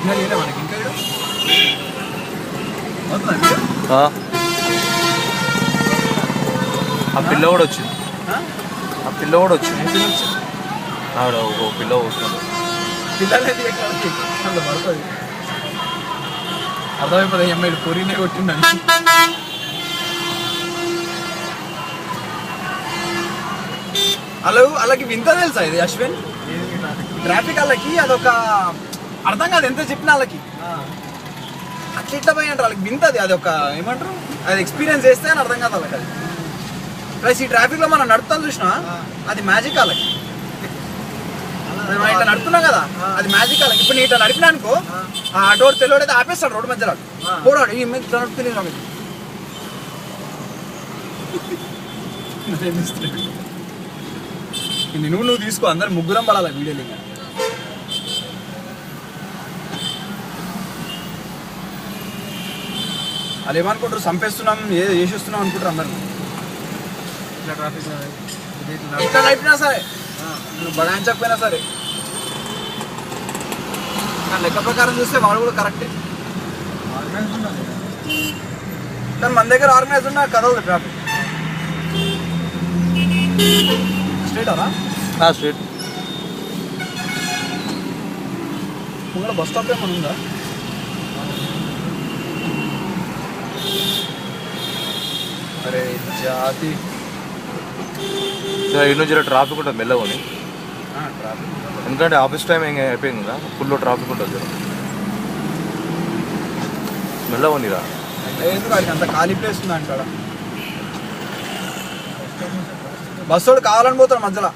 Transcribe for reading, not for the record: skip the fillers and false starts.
Signal లేదా మనకి ఇంకా ఆ పిల్ల కూడా వచ్చింది, ఆ పిల్ల కూడా వచ్చింది. ఆవిడ ఒక పిల్ల వస్తుంది. పిల్లలది పడుతుంది అర్థమైపోతుంది. అమ్మాయిలు పొరినే కొట్టిండని. అలాగే వింత తెలుసా ఇది అశ్విన్? ట్రాఫిక్ వాళ్ళకి అదొక అర్థం కాదు, ఎంత చెప్పినా వాళ్ళకి అట్లా ఇట్లా పోయి అంటారు. వాళ్ళకి వింతది, అది ఒక ఏమంటారు, అది ఎక్స్పీరియన్స్ చేస్తే అని అర్థం కాదు వాళ్ళకి. అది ప్లస్ ఈ ట్రాఫిక్లో మనం నడుపుతాం చూసినా, అది మ్యాజిక్ వాళ్ళకి. మనం ఇట్లా నడుపుతున్నాం కదా, అది మ్యాజిక్ వాళ్ళకి. ఇప్పుడు నేను ఇట్లా నడిపినా అనుకో, ఆ ఆటోడు తెల్లవాడైతే ఆపేస్తాడు రోడ్డు మధ్యలో, పోరాడు ఈ ఇట్లా నడుపుతుంది. నువ్వు తీసుకో, అందరు ముగ్గురం పడాలి వీడియోలు. ఇంకా అది ఏమనుకుంటారు, చంపేస్తున్నాం చేసేస్తున్నాం అనుకుంటారు అందరు. ఇట్లా ట్రాఫిక్ ఇట్లా నడిపినా సరే, నువ్వు బడాయించకపోయినా సరే, లెక్క ప్రకారం చూస్తే వాడు కూడా కరెక్టే. కానీ మన దగ్గర ఆర్గనైజ్ ఉన్నా కదలదు ట్రాఫిక్. స్ట్రైటా? స్ట్రైట్. ముంగడ బస్ స్టాప్ ఏమైనా ఉందా? అరే జాతి, ఇటు జర ట్రాఫిక్ ఉంటుంది మెల్లగొని. ట్రాఫిక్ ఎందుకంటే ఆఫీస్ టైం ఏం అయిపోయింది కదా, ఫుల్ ట్రాఫిక్ ఉంటుంది. జర మెల్లగొనిరా. ఎందుకు వాడికి అంత ఖాళీ ప్లేస్ ఉందా అంటాడా? బస్సు వాడు కావాలని పోతాడు మధ్యలో.